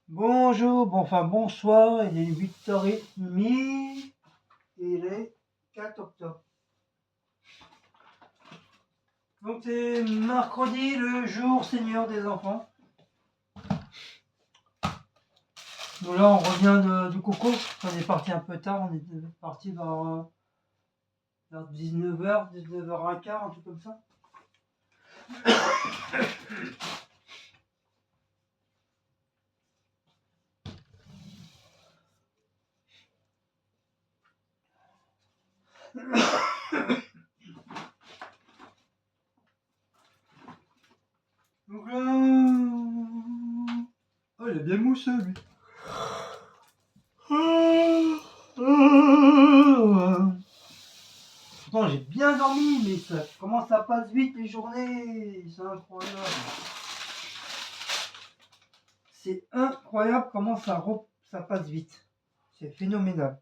Bonjour, bonsoir, il est 8h30 et il est 4 octobre. Donc c'est mercredi, le jour Seigneur des enfants. Donc là on revient du coco, on est parti un peu tard, on est parti vers 19h, 19h15, un truc comme ça. Donc là... Oh, il est bien mousseux lui. Pourtant j'ai bien dormi, mais ça commence à passer vite les journées, c'est incroyable. C'est incroyable comment ça passe vite. C'est phénoménal.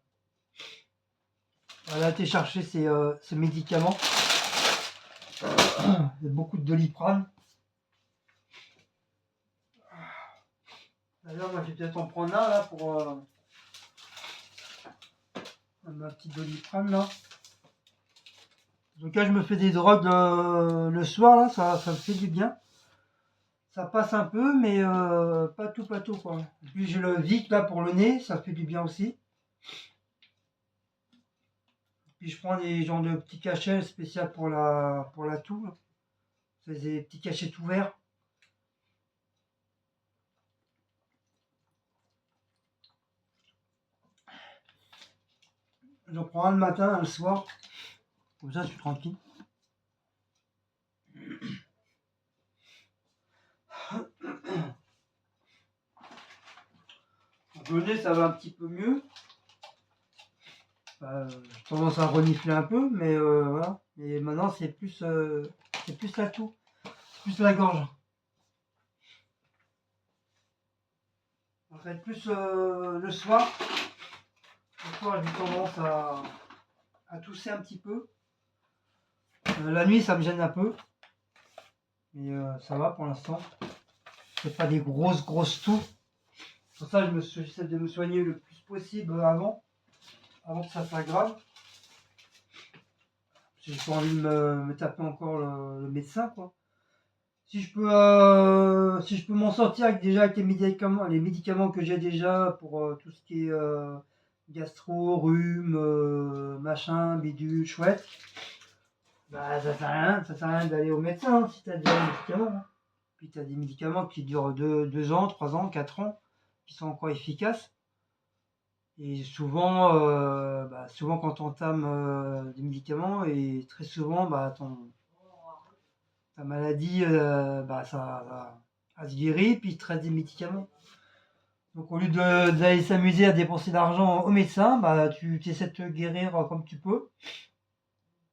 Elle a été chercher ses médicaments. Il y a beaucoup de Doliprane. D'ailleurs, moi, je vais peut-être en prendre un là pour ma petite Doliprane là. En tout cas, je me fais des drogues le soir là, ça me fait du bien. Ça passe un peu, mais pas tout quoi. Et puis j'ai le Vic là pour le nez, ça fait du bien aussi. Puis je prends des genres de petits cachets spéciaux pour la toux. C'est des petits cachets tout verts. J'en prends un le matin, un le soir. Comme ça, je suis tranquille. Le nez, ça va un petit peu mieux. J'ai tendance à renifler un peu, mais voilà. Et maintenant, c'est plus la toux, plus la gorge. En fait, plus le soir. Le soir, j'ai tendance à tousser un petit peu. La nuit, ça me gêne un peu. Mais ça va pour l'instant. C'est pas des grosses toux. Pour ça, j'essaie de me soigner le plus possible avant que ça s'aggrave. J'ai pas envie de me taper encore le médecin, quoi. Si je peux m'en sortir avec les médicaments que j'ai déjà pour tout ce qui est gastro, rhume, machin, bidule, chouette, bah ça sert à rien d'aller au médecin si t'as déjà des médicaments. Hein. Puis t'as des médicaments qui durent 2 ans, 3 ans, 4 ans, qui sont encore efficaces. Et souvent quand on entame des médicaments, et très souvent ta maladie, elle se guérit, puis il te reste des médicaments. Donc au lieu d'aller s'amuser à dépenser d'argent au médecin, tu essaies de te guérir comme tu peux.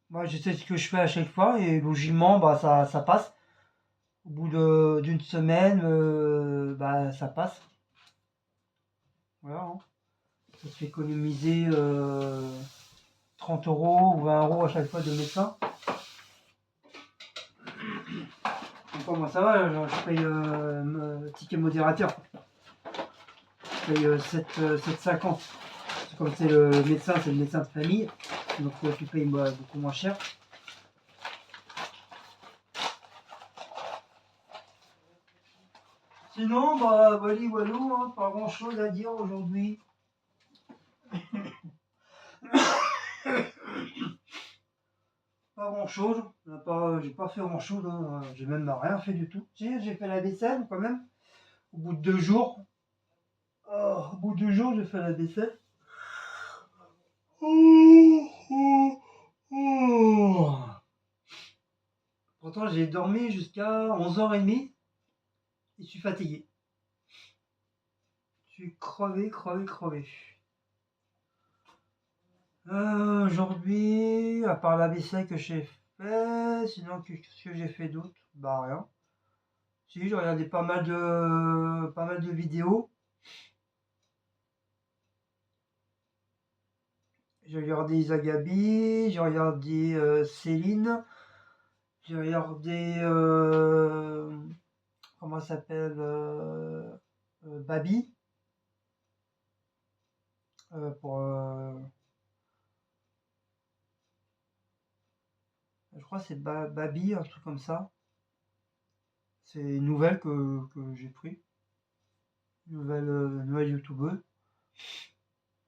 Moi, je sais ce que je fais à chaque fois, et logiquement, ça passe. Au bout d'une semaine, ça passe. Voilà. Hein. Ça te fait économiser 30 euros ou 20 euros à chaque fois de médecin. Encore moi ça va, je paye ticket modérateur. Je paye 7,50. Comme c'est le médecin de famille, donc tu payes beaucoup moins cher. Sinon, voilà, hein, pas grand chose à dire aujourd'hui. Pas grand chose, j'ai pas fait grand chose, hein. J'ai même rien fait du tout. Si, j'ai fait la vaisselle quand même, au bout de 2 jours. Oh, au bout de 2 jours, j'ai fait la vaisselle. Pourtant, j'ai dormi jusqu'à 11h30 et je suis fatigué. Je suis crevé. Aujourd'hui, à part la vaisselle que j'ai fait, sinon qu'est-ce que j'ai fait d'autre? Bah rien. Si, j'ai regardé pas mal de vidéos. J'ai regardé Isagabi, j'ai regardé Céline, j'ai regardé comment ça s'appelle Babi. pour, je crois que c'est Babi, un truc comme ça. C'est une nouvelle que j'ai pris. Nouvelle youtubeuse.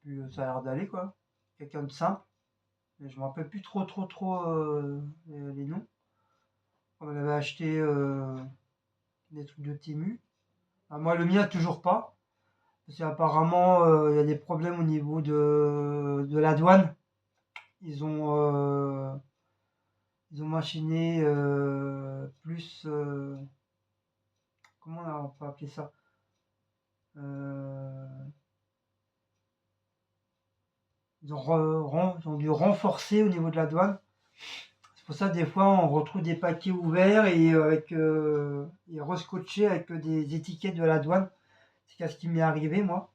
Puis ça a l'air d'aller quoi. Quelqu'un de simple. Mais je me rappelle plus trop les noms. On avait acheté des trucs de Temu. Ah, moi le mien toujours pas. Parce qu'apparemment il y a des problèmes au niveau de la douane. Ils ont, euh, ils ont machiné plus. Comment on peut appeler ça? Euh, ils ont dû renforcer au niveau de la douane. C'est pour ça que des fois on retrouve des paquets ouverts et et rescotchés avec des étiquettes de la douane. C'est ce qui m'est arrivé moi.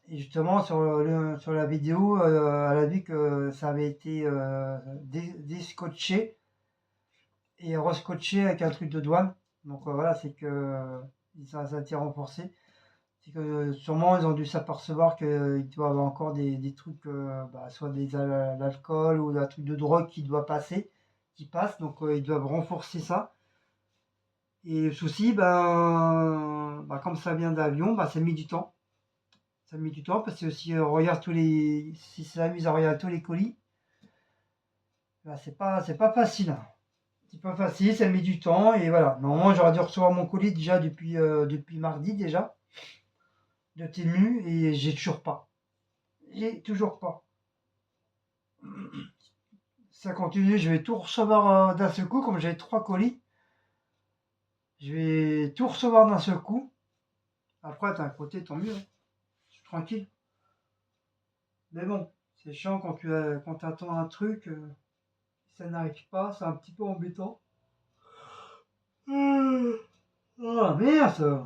Et justement sur la vidéo, elle a vu que ça avait été déscotché et rescotché avec un truc de douane. Donc voilà, c'est que ça a été renforcé. C'est que sûrement ils ont dû s'apercevoir qu'il doit y avoir encore des trucs, soit l'alcool ou un truc de drogue qui doit passer, qui passe, donc ils doivent renforcer ça. Et le souci, comme ça vient d'avion, ça a mis du temps. Ça a mis du temps parce que si on regarde si ça amuse à regarder tous les colis, c'est pas facile. C'est pas facile, ça met du temps et voilà. Normalement, j'aurais dû recevoir mon colis déjà depuis mardi déjà de Temu et j'ai toujours pas. J'ai toujours pas. Ça continue, je vais tout recevoir d'un seul coup, comme j'ai 3 colis. Je vais tout recevoir d'un seul coup. Après, d'un côté, tant mieux, hein. Je suis tranquille. Mais bon, c'est chiant quand tu attends un truc, ça n'arrive pas, c'est un petit peu embêtant. Ah merde!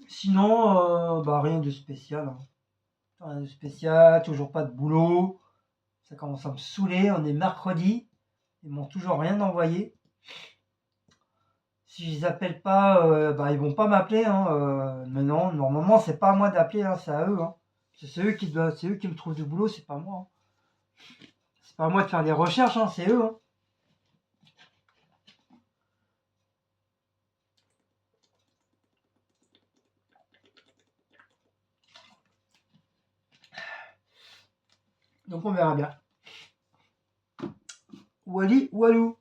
Sinon, rien de spécial, hein. Rien de spécial, toujours pas de boulot. Ça commence à me saouler, on est mercredi. Ils m'ont toujours rien envoyé. Si je les appelle pas, ils vont pas m'appeler, hein. Mais non, normalement c'est pas à moi d'appeler, hein, c'est à eux, hein. C'est eux qui me trouvent du boulot, c'est pas moi, hein. C'est pas à moi de faire des recherches, hein, c'est eux, hein. Donc on verra bien. Wally, Walou.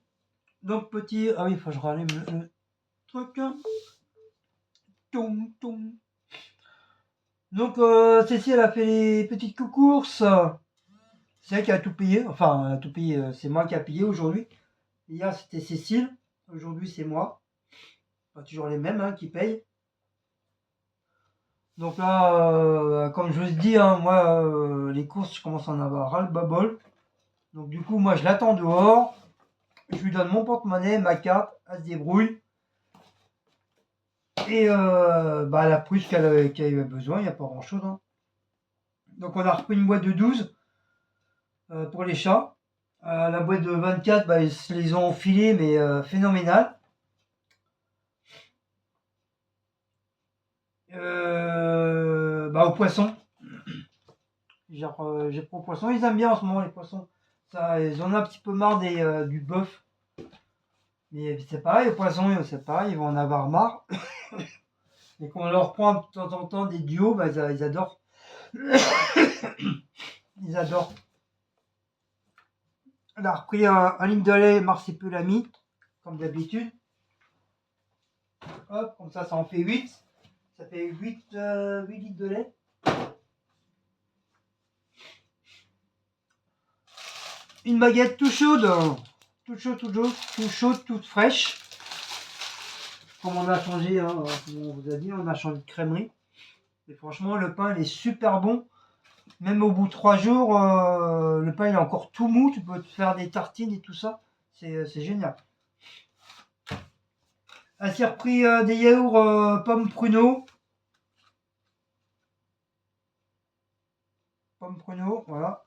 Donc petit, ah oui, il faut que je rallume le truc, hein. Toum, toum. Donc Cécile elle a fait les petites courses. C'est elle qui a tout payé. Enfin, tout payé, c'est moi qui a payé aujourd'hui. Hier c'était Cécile. Aujourd'hui c'est moi. Pas toujours les mêmes, hein, qui payent. Donc là, comme je vous dis, hein, moi, les courses, je commence à en avoir ras le bas-bol. Donc du coup, moi, je l'attends dehors. Je lui donne mon porte-monnaie, ma carte, elle se débrouille. Et elle a pris ce qu'elle avait besoin, il n'y a pas grand-chose, hein. Donc on a repris une boîte de 12 pour les chats. La boîte de 24, ils se les ont enfilés, mais phénoménal. Au poisson. J'ai pris au poisson. Ils aiment bien en ce moment les poissons. Ça, ils en ont un petit peu marre du bœuf. Mais c'est pareil, aux poissons, c'est pareil, ils vont en avoir marre. Et quand on leur prend de temps en temps des duos, ils adorent. Ils adorent. On a repris un litre de lait marsipulami, comme d'habitude. Hop, comme ça en fait 8. Ça fait 8 litres de lait. Une baguette tout chaude. Tout chaude, toute fraîche. Comme on a changé, hein, comme on vous a dit, on a changé de crèmerie. Et franchement, le pain, il est super bon. Même au bout de 3 jours, le pain, il est encore tout mou. Tu peux te faire des tartines et tout ça. C'est génial. Elle s'est repris des yaourts pommes pruneaux. Pommes pruneaux, voilà.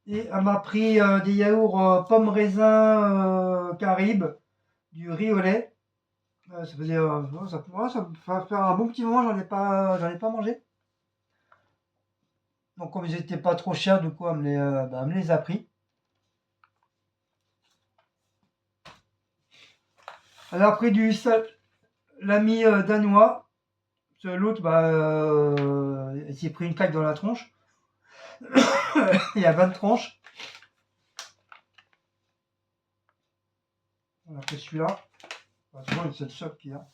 Et elle m'a pris des yaourts pommes raisin Caribe, du riz au lait. Ça faisait, ça va faire un bon petit moment, j'en ai pas mangé. Donc comme ils étaient pas trop chers, du coup, elle me les a pris. Elle a pris l'ami danois. L'autre, il s'est pris une claque dans la tronche. Il y a 20 tronches. On a fait celui-là. C'est le seul qu'il y a.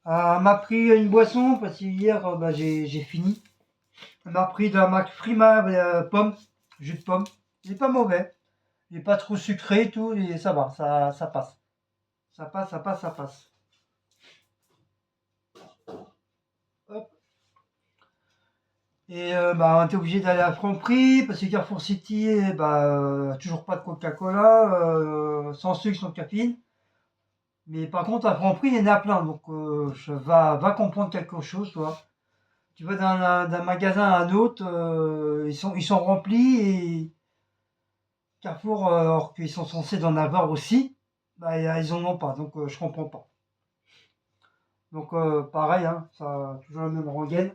Elle m'a pris une boisson parce que hier, j'ai fini. Elle m'a pris de la marque Prima pomme, jus de pomme. Il est pas mauvais. Il est pas trop sucré et tout, et ça va, ça passe. Ça passe, ça passe, ça passe. Hop. Et on était obligé d'aller à Franprix parce que Carrefour City, toujours pas de Coca-Cola, sans sucre, sans caféine. Mais par contre, à Franprix, il y en a plein. Donc, va comprendre quelque chose, toi. Tu vas d'un magasin à un autre, ils sont remplis et Carrefour, alors qu'ils sont censés en avoir aussi, ils en ont pas. Donc, je comprends pas. Donc, pareil, hein, ça a toujours la même rengaine.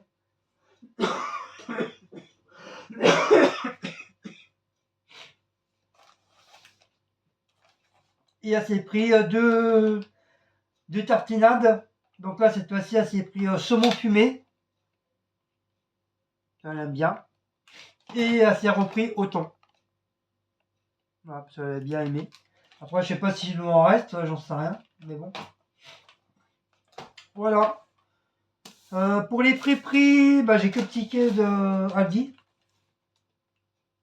Et elle s'est pris deux tartinades. Donc là, cette fois-ci, elle s'est pris saumon fumé. Elle aime bien. Et elle s'est repris au thon. Voilà, parce qu'elle avait bien aimé. Après, je sais pas s'il nous en reste, j'en sais rien. Mais bon. Voilà. Pour les prix, j'ai que le ticket de Aldi.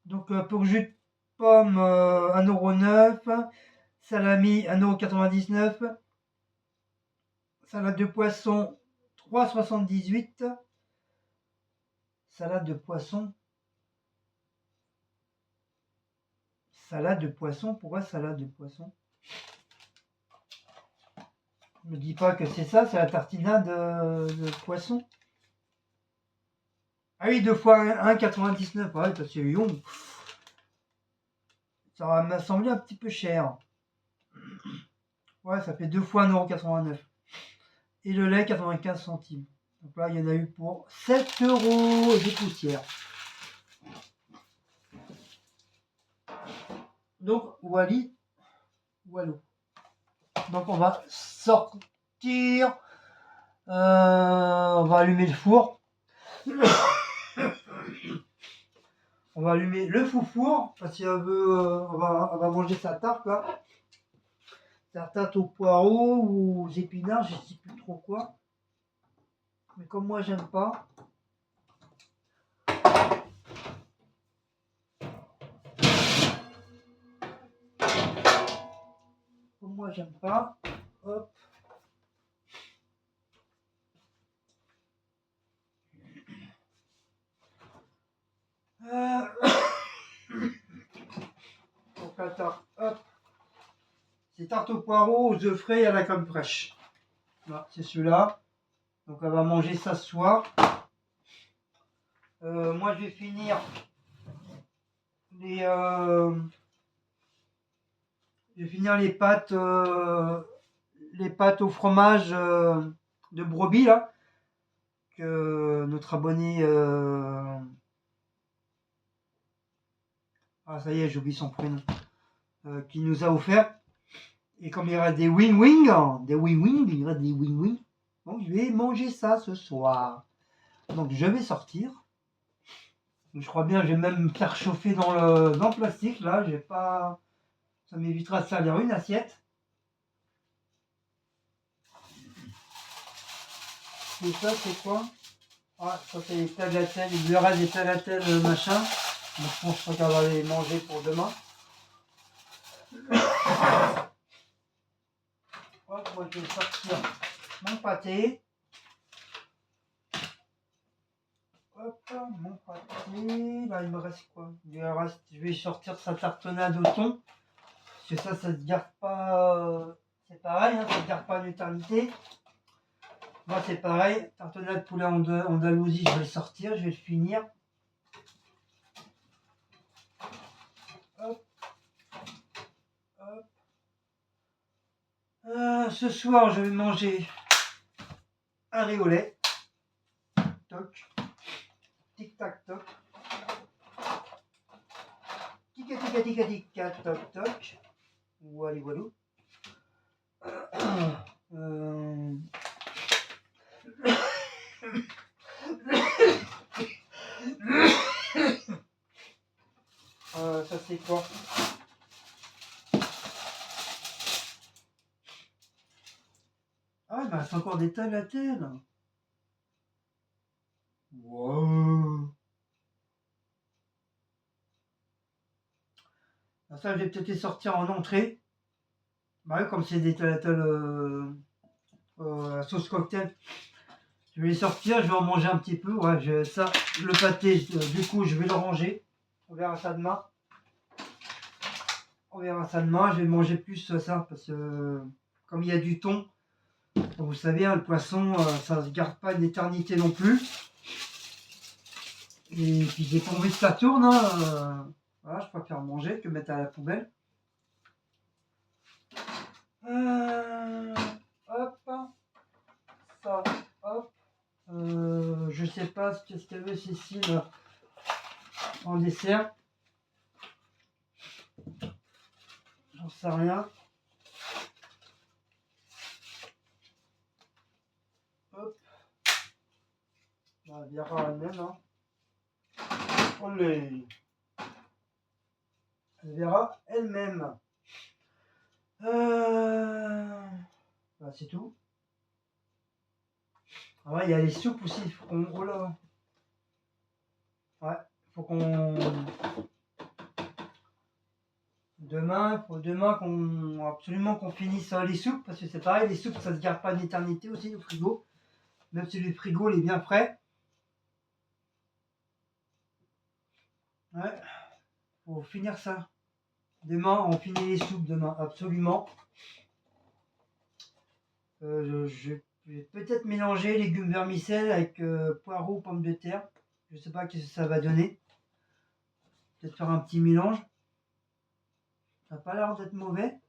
Donc pour jus de pomme, 1,9 €. Salami, 1,99 €. Salade de poisson, 3,78 €. Salade de poisson. Salade de poisson, pourquoi salade de poisson? Ne me dis pas que c'est ça, c'est la tartinade de poisson. Ah oui, 2 fois 1,99 €, ouais, parce que ça m'a semblé un petit peu cher. Ouais, ça fait 2 fois 1,89 €. Et le lait, 95 centimes. Donc là, il y en a eu pour 7 € de poussière. Donc, Wally, Wallo. Donc, on va sortir. On va allumer le four. On va allumer le four parce qu'on va manger sa tarte là. Sa tarte aux poireaux ou aux épinards, je sais plus trop quoi. Mais comme moi j'aime pas. Comme moi j'aime pas. Hop. Donc la tarte, hop. C'est tarte aux poireaux, aux œufs frais et à la crème fraîche. Voilà, c'est celui-là. Donc on va manger ça ce soir. Moi je vais finir les les pâtes au fromage de brebis là que notre abonné ça y est, j'ai oublié son prénom, qui nous a offert. Et comme il y aura des wing-wing, il y aura des wing-wing. Donc je vais manger ça ce soir. Donc je vais sortir. Je crois bien, je vais même me faire chauffer dans le plastique là. J'ai pas, ça m'évitera de servir une assiette. Et ça c'est quoi? Ah, ça c'est les tagliatelles, il y aura des tagliatelles machin. Donc je pense qu'on va les manger pour demain. Hop, moi je vais sortir mon pâté. Hop, mon pâté. Là il me reste quoi? Je vais sortir sa tartenade au thon. Parce que ça se garde pas. C'est pareil, hein, ça se garde pas en éternité. Moi c'est pareil, tartenade poulet Andalousie, je vais le sortir, je vais le finir. Hop. Hop. ce soir, je vais manger un riz au lait. Toc. Tic tac toc. Tica tica tica tica toc toc. Voilà voilà. Ça c'est quoi? Ah, il me reste encore des tagliatelles. Wow. Ça, je vais peut-être les sortir en entrée. Bah oui, comme c'est des tagliatelles à sauce cocktail. Je vais les sortir, je vais en manger un petit peu. Ouais, ça, le pâté, du coup, je vais le ranger. On verra ça demain. On verra ça demain. Je vais manger plus ça parce que comme il y a du thon, vous savez, hein, le poisson, ça ne se garde pas une éternité non plus. Et puis j'ai pas envie que ça tourne. Hein, voilà, je préfère manger que mettre à la poubelle. Hop, ça, hop. Je sais pas ce qu'elle veut Cécile en dessert. J'en sais rien. Hop. Elle verra elle-même. Hein. Olé. Elle verra elle-même. Bah, c'est tout. Ah ouais, il y a les soupes aussi. Faut qu'on... Oh là. Ouais, faut qu'on... Demain, faut demain qu'on absolument qu'on finisse les soupes parce que c'est pareil, les soupes ça se garde pas une éternité aussi au frigo, même si le frigo il est bien frais. Ouais, faut finir ça. Demain, on finit les soupes demain, absolument. Je vais peut-être mélanger légumes vermicelles avec poireaux, pommes de terre. Je sais pas ce que ça va donner. Peut-être faire un petit mélange. Ça n'a pas l'air d'être mauvais. En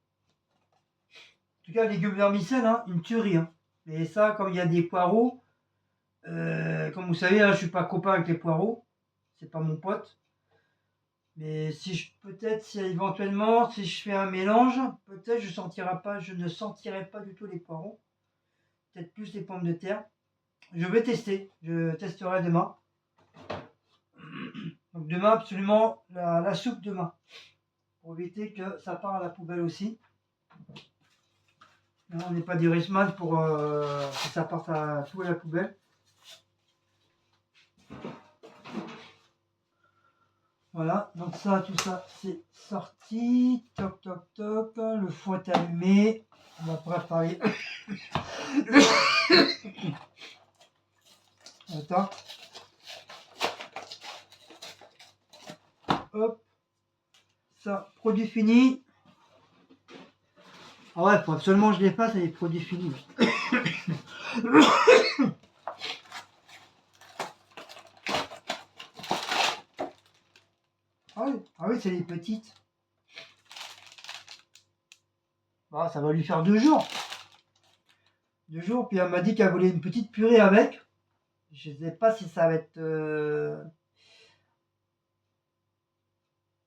tout cas, légumes vermicelles, hein, une tuerie. Hein. Et ça, comme il y a des poireaux, comme vous savez, hein, je suis pas copain avec les poireaux. C'est pas mon pote. Mais si je peut-être si éventuellement si je fais un mélange, peut-être je ne sentirai pas du tout les poireaux. Peut-être plus les pommes de terre. Je vais tester. Je testerai demain. Donc demain absolument la soupe demain. Pour éviter que ça parte à la poubelle aussi. Là, on n'est pas des Richman pour que ça parte à tout à la poubelle. Voilà, donc ça, tout ça, c'est sorti. Toc, toc, toc. Le four est allumé. On va préparer. Attends. Hop. Ça, produit fini. Ah ouais, faut absolument que je les fasse les produits finis. Ah oui, c'est les petites. Ah, ça va lui faire 2 jours. 2 jours, puis elle m'a dit qu'elle voulait une petite purée avec. Je sais pas si ça va être...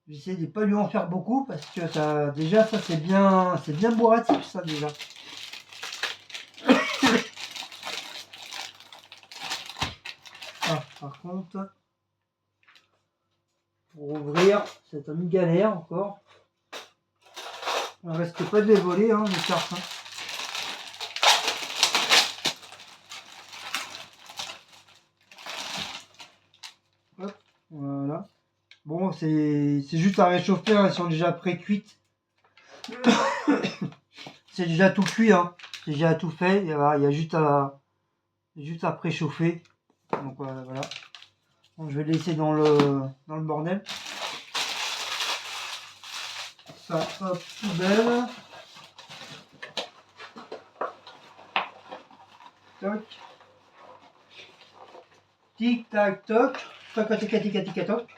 J'essaie de ne pas lui en faire beaucoup parce que ça, déjà ça c'est bien bourratif ça déjà. Ah, par contre, pour ouvrir, c'est une galère encore. On ne risque pas de les voler, hein, les cartes. Hein. Hop, voilà. Bon, c'est juste à réchauffer, hein, elles sont déjà pré-cuites. C'est déjà tout cuit, hein. C'est déjà tout fait. Il y a juste à préchauffer. Donc voilà. Donc, je vais le laisser dans le bordel. Ça, hop, poubelle. Toc. Tic tac toc. Toc toc tic tic tic toc.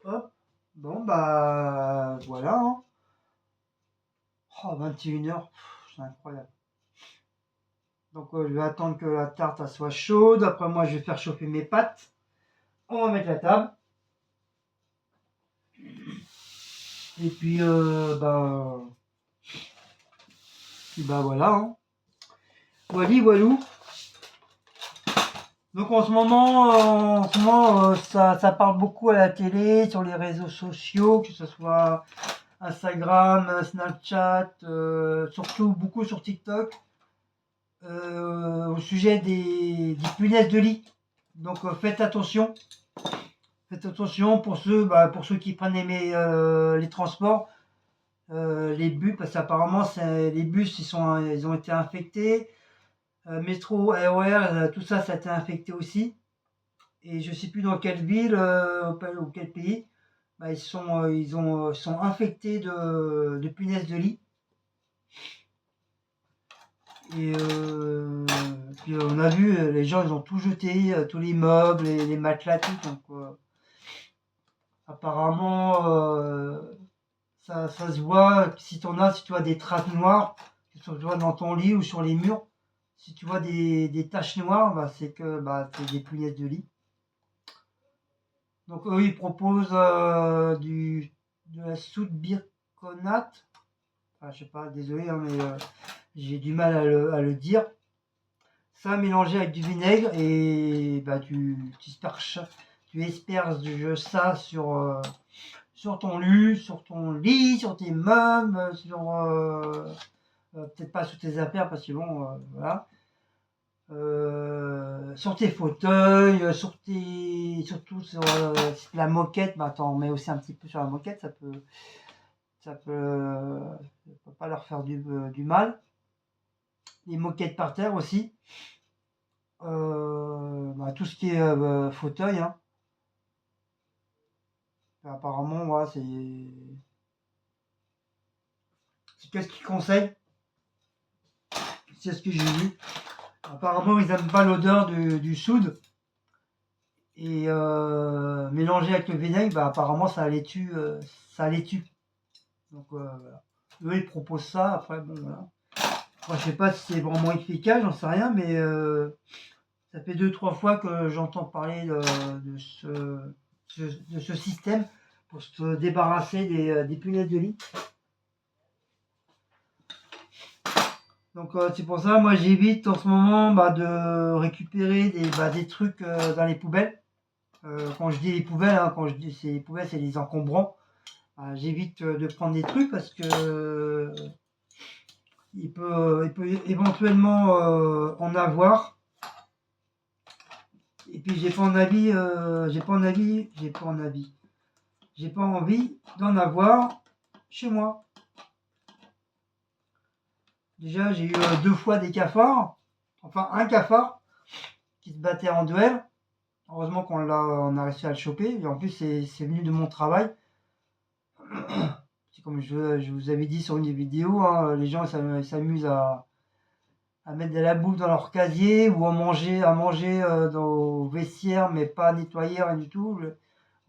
Hop. Bon bah voilà. Hein. Oh, 21h, c'est incroyable. Donc je vais attendre que la tarte elle soit chaude. Après moi je vais faire chauffer mes pâtes. On va mettre la table. Et puis bah voilà. Hein. Voilà, voilou. Donc en ce moment, ça parle beaucoup à la télé, sur les réseaux sociaux, que ce soit Instagram, Snapchat, surtout beaucoup sur TikTok, au sujet des punaises de lit. Donc faites attention. Faites attention pour ceux qui prennent les transports, les bus, parce qu'apparemment les bus ils ont été infectés. Métro, RER, tout ça, ça a été infecté aussi. Et je sais plus dans quelle ville ou quel pays, bah, ils sont infectés de punaises de lit. Et puis on a vu, les gens ils ont tout jeté, tous les meubles, les matelas, tout. Donc apparemment, ça se voit, si tu vois des traces noires, que ce soit dans ton lit ou sur les murs, si tu vois des taches noires, bah, c'est des punaises de lit. Donc eux, ils proposent de la soude bicarbonate. Enfin, je sais pas, désolé, hein, mais j'ai du mal à le dire. Ça mélangé avec du vinaigre et bah, tu asperges ça sur ton lit, sur tes meubles, peut-être pas sur tes affaires parce que bon, voilà. Sur tes fauteuils, surtout sur la moquette, bah t'en mets aussi un petit peu sur la moquette, ça peut pas leur faire du mal. Les moquettes par terre aussi, bah, tout ce qui est fauteuil, hein. Apparemment, voilà, c'est qu'est-ce qu'ils conseillent, c'est ce que j'ai vu. Apparemment, ils n'aiment pas l'odeur du soude. Et mélangé avec le vinaigre, bah, apparemment ça les tue. Ça les tue. Donc voilà. Eux ils proposent ça, après bon voilà. Moi je sais pas si c'est vraiment efficace, j'en sais rien, mais ça fait 2-3 fois que j'entends parler de ce système pour se débarrasser des punaises de lit. Donc c'est pour ça, moi j'évite en ce moment de récupérer des trucs dans les poubelles. Quand je dis les poubelles, hein, quand je dis c'est les poubelles, c'est les encombrants. J'évite de prendre des trucs parce que il peut éventuellement en avoir. Et puis j'ai pas envie d'en avoir chez moi. Déjà j'ai eu 2 fois des cafards, enfin un cafard qui se battait en duel. Heureusement on a réussi à le choper. Et en plus c'est venu de mon travail. Comme je vous avais dit sur une vidéo, hein, les gens s'amusent à mettre de la bouffe dans leur casier ou à manger dans au vestiaire mais pas nettoyer, rien du tout.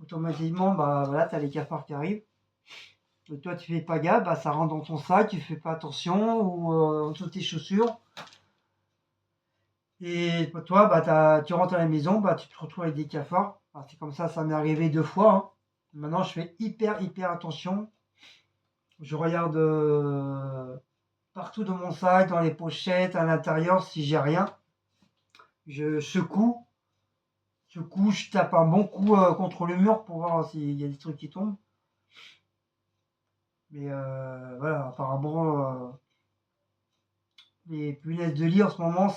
Automatiquement, bah voilà, t'as les cafards qui arrivent. Et toi, tu fais pas gaffe, bah, ça rentre dans ton sac, tu fais pas attention ou sous tes chaussures. Et toi, bah, tu rentres à la maison, bah, tu te retrouves avec des cafards. Bah, c'est comme ça m'est arrivé 2 fois. Hein. Maintenant, je fais hyper attention. Je regarde partout dans mon sac, dans les pochettes, à l'intérieur, si j'ai rien. Je secoue, je tape un bon coup contre le mur pour voir s'il y a des trucs qui tombent. Mais voilà, apparemment, les punaises de lit en ce moment,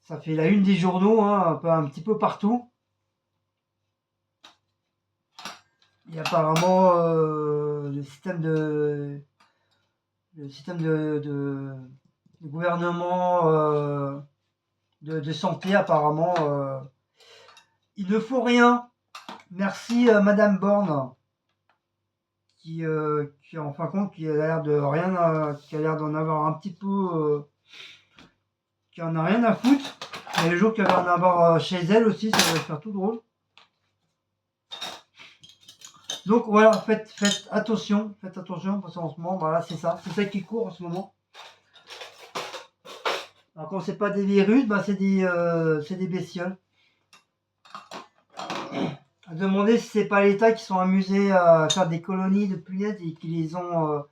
ça fait la une des journaux, hein, un petit peu partout. Et apparemment, le système de gouvernement de santé, apparemment, il ne faut rien. Merci Madame Borne, qui en fin de compte, qui a l'air de rien, qui a l'air d'en avoir un petit peu, qui en a rien à foutre. Mais le jour qu'elle va en avoir chez elle aussi, ça va faire tout drôle. Donc voilà, faites attention parce qu'en ce moment, voilà, c'est ça qui court en ce moment. Alors quand c'est pas des virus, bah c'est des bestioles. À demander si c'est pas l'État qui sont amusés à faire des colonies de punaises et qui les ont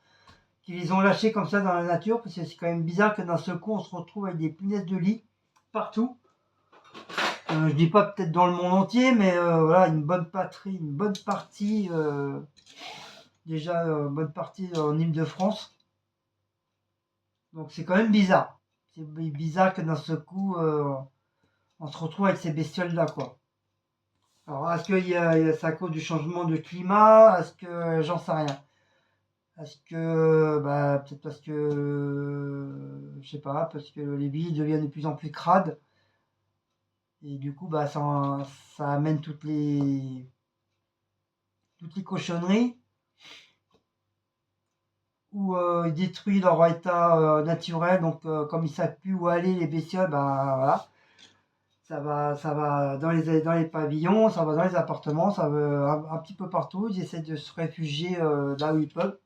lâchées comme ça dans la nature, parce que c'est quand même bizarre que d'un seul coup on se retrouve avec des punaises de lit partout. Je dis pas peut-être dans le monde entier, mais voilà, une bonne partie, déjà bonne partie en Île-de-France. Donc c'est quand même bizarre. C'est bizarre que d'un seul coup on se retrouve avec ces bestioles là, quoi. Alors est-ce que c'est à cause du changement de climat? Est-ce que j'en sais rien. Est-ce que bah peut-être parce que je sais pas, parce que les villes deviennent de plus en plus crades et du coup bah ça amène toutes les cochonneries ou ils détruisent leur état naturel, donc comme ils savent plus où aller les bestioles, bah voilà, ça va dans les pavillons, ça va dans les appartements, ça va un petit peu partout, ils essaient de se réfugier là où ils peuvent.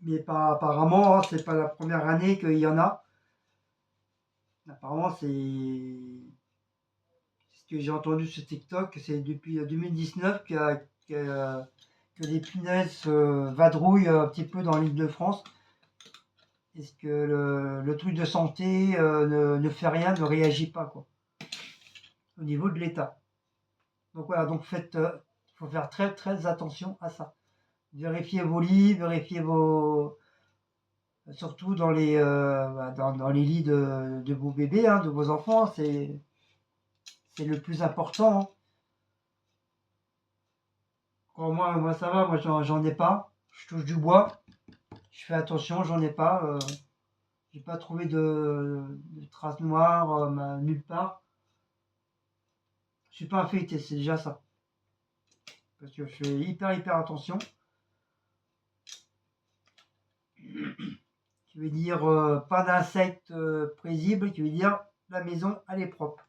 Mais pas, apparemment, hein, c'est pas la première année qu'il y en a. Apparemment, c'est ce que j'ai entendu sur TikTok, c'est depuis 2019 que les punaises vadrouillent un petit peu dans l'île de France. Est-ce que le truc de santé ne fait rien, ne réagit pas, quoi, au niveau de l'État. Donc voilà, donc faut faire très très attention à ça. Vérifiez vos lits, vérifiez surtout dans les lits de vos bébés, hein, de vos enfants, c'est le plus important, hein. Moi ça va, moi j'en ai pas. Je touche du bois, je fais attention, j'en ai pas. J'ai pas trouvé de traces noires nulle part. Je suis pas infecté, c'est déjà ça. Parce que je fais hyper attention. Qui veut dire pas d'insectes paisibles, qui veut dire la maison elle est propre.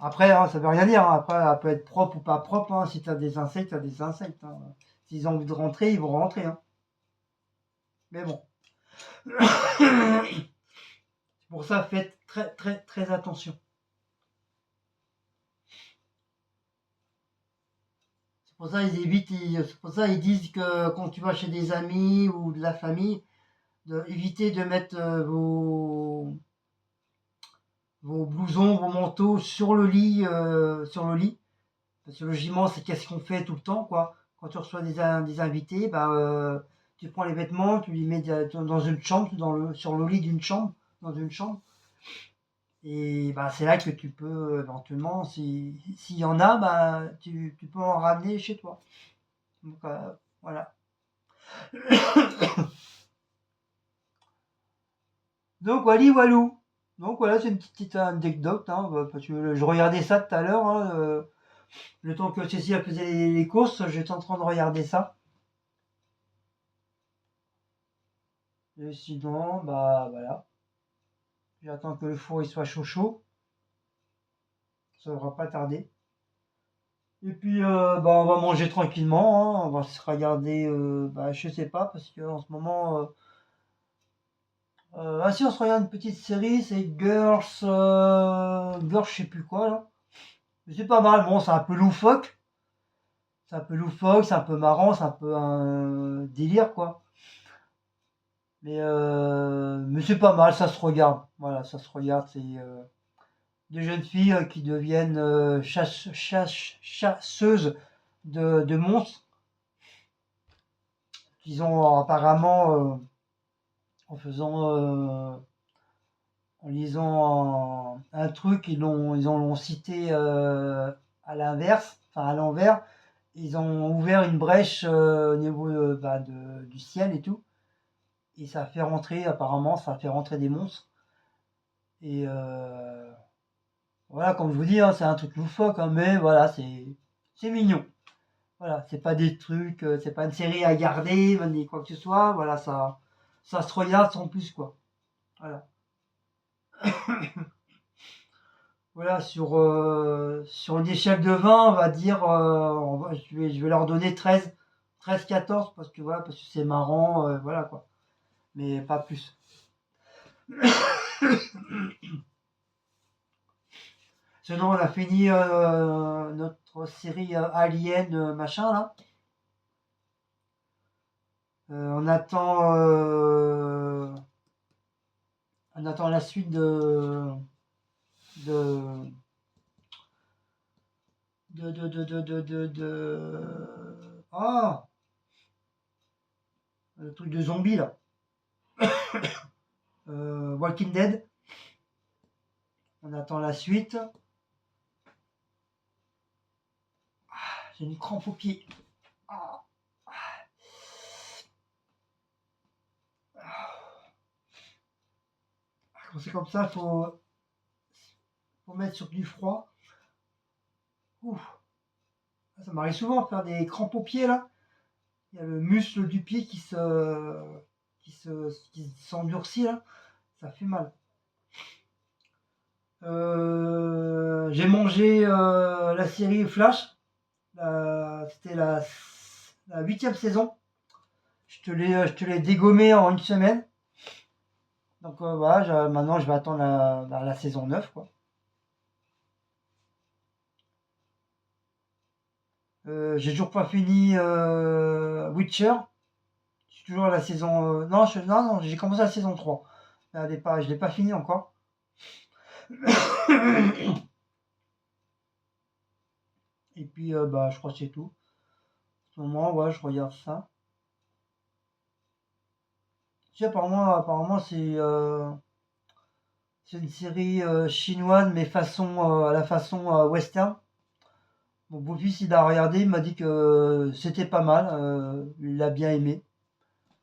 Après, hein, ça veut rien dire, hein. Après, elle peut être propre ou pas propre, hein. Si tu as des insectes, tu as des insectes, hein. S'ils ont envie de rentrer, ils vont rentrer, hein. Mais bon. C'est pour ça, faites très très très attention. C'est pour ça ils disent que quand tu vas chez des amis ou de la famille, éviter de mettre vos blousons, vos manteaux sur le lit. Parce que logiquement, c'est qu'est-ce qu'on fait tout le temps, quoi. Quand tu reçois des invités, bah, tu prends les vêtements, tu les mets dans une chambre, sur le lit d'une chambre, dans une chambre. Et bah, c'est là que tu peux éventuellement, s'il y en a, bah, tu peux en ramener chez toi. Donc voilà. Donc wally walou. Donc voilà, c'est une petite anecdote, hein, parce que je regardais ça tout à l'heure, hein, le temps que Cécile faisait les courses, j'étais en train de regarder ça. Et sinon, bah voilà. J'attends que le four il soit chaud. Ça ne devra pas tarder. Et puis bah, on va manger tranquillement, hein. On va se regarder, bah, je sais pas, parce qu'en ce moment. Ah si, on se regarde une petite série, c'est Girls, je sais plus quoi là. Mais c'est pas mal, bon, c'est un peu loufoque. C'est un peu loufoque, c'est un peu marrant, c'est un peu un délire quoi. Mais c'est pas mal, ça se regarde. Voilà, ça se regarde. C'est des jeunes filles qui deviennent chasseuses de monstres. Qu'ils ont apparemment, en faisant, en lisant un truc, ils ont cité à l'inverse, enfin à l'envers. Ils ont ouvert une brèche au niveau bah, du ciel et tout. Et ça fait rentrer, apparemment, ça fait rentrer des monstres. Et voilà, comme je vous dis, hein, c'est un truc loufoque, hein, mais voilà, c'est mignon. Voilà, c'est pas des trucs, c'est pas une série à garder, ni quoi que ce soit. Voilà, ça se regarde sans plus, quoi. Voilà. voilà, sur une échelle de 20, on va dire, je vais leur donner 13, 14, parce que voilà, parce que c'est marrant, voilà quoi. Mais pas plus. Sinon, on a fini notre série Alien, machin là. On attend, on attend la suite de, ah, le truc de zombie là. Walking Dead. On attend la suite. J'ai une crampe au pied. Ah, quand c'est comme ça, faut mettre sur du froid. Ouf. Ça m'arrive souvent de faire des crampes au pied là. Il y a le muscle du pied qui s'endurcit là. Ça fait mal. J'ai mangé la série Flash. C'était la 8e saison. Je te l'ai dégommé en une semaine. Donc voilà, maintenant je vais attendre la saison 9 quoi. J'ai toujours pas fini Witcher. Je suis toujours à la saison. Non, non, j'ai commencé la saison 3. Je l'ai pas fini encore. Et puis bah, je crois que c'est tout. En ce moment, ouais, je regarde ça. Tu sais, apparemment c'est une série chinoise, mais à la façon western. Mon beau-fils, il a regardé, il m'a dit que c'était pas mal. Il a bien aimé.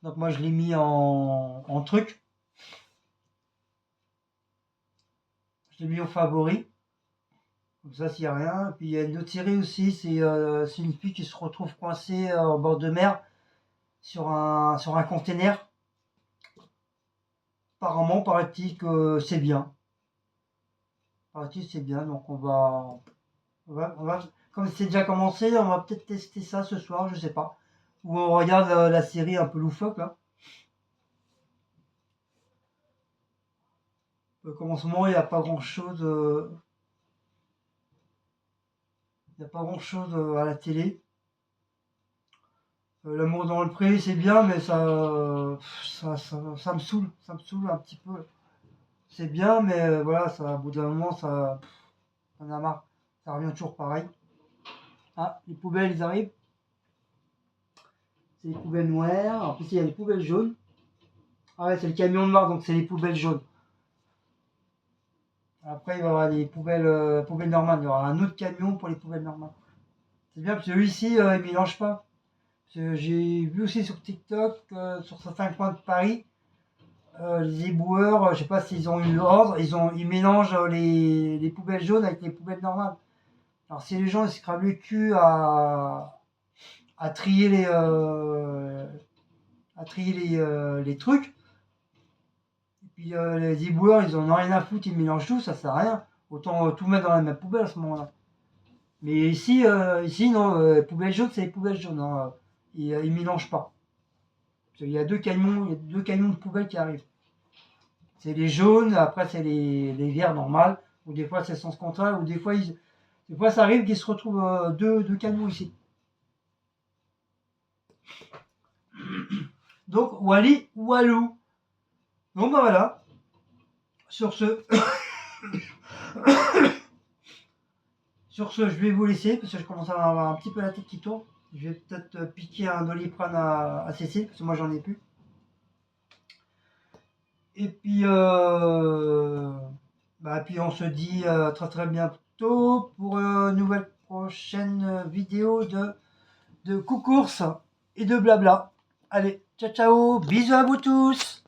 Donc moi, je l'ai mis en truc. Je l'ai mis au favori. Comme ça, s'il n'y a rien. Et puis il y a une autre série aussi, c'est une fille qui se retrouve coincée au bord de mer sur un container. Apparemment, paraît-il que c'est bien. Paraît-il c'est bien, donc comme c'est déjà commencé, on va peut-être tester ça ce soir, je sais pas. Ou on regarde la série un peu loufoque là. Comme en ce moment, il n'y a pas grand-chose, il y a pas grand-chose à la télé. L'amour dans le pré, c'est bien, mais ça me saoule un petit peu. C'est bien, mais voilà, ça, au bout d'un moment, ça en a marre. Ça revient toujours pareil. Ah, les poubelles, ils arrivent. C'est les poubelles noires. En plus, il y a les poubelles jaunes. Ah ouais, c'est le camion noir, donc c'est les poubelles jaunes. Après, il va y avoir les poubelles normales. Il y aura un autre camion pour les poubelles normales. C'est bien parce que eux ici, ils mélangent pas. Parce que j'ai vu aussi sur TikTok, sur certains coins de Paris, les éboueurs, je sais pas s'ils ont eu l'ordre, ils mélangent les poubelles jaunes avec les poubelles normales. Alors si les gens ils se crament le cul à trier les trucs, et puis les éboueurs ils en ont rien à foutre, ils mélangent tout, ça sert à rien. Autant tout mettre dans la même poubelle à ce moment-là. Mais ici non, poubelles jaunes c'est les poubelles jaunes, hein. Ils mélangent pas. Il y a deux camions de poubelles qui arrivent. C'est les jaunes, après c'est les verts normales, ou des fois c'est sens contraire, ou des fois ça arrive qu'ils se retrouvent deux camions ici. Donc Wally Walou. Donc bah voilà. Sur ce, je vais vous laisser parce que je commence à avoir un petit peu la tête qui tourne. Je vais peut-être piquer un Doliprane à Cécile parce que moi j'en ai plus. Et puis, puis on se dit très très bientôt pour une nouvelle prochaine vidéo de coucours et de blabla. Allez, ciao ciao, bisous à vous tous.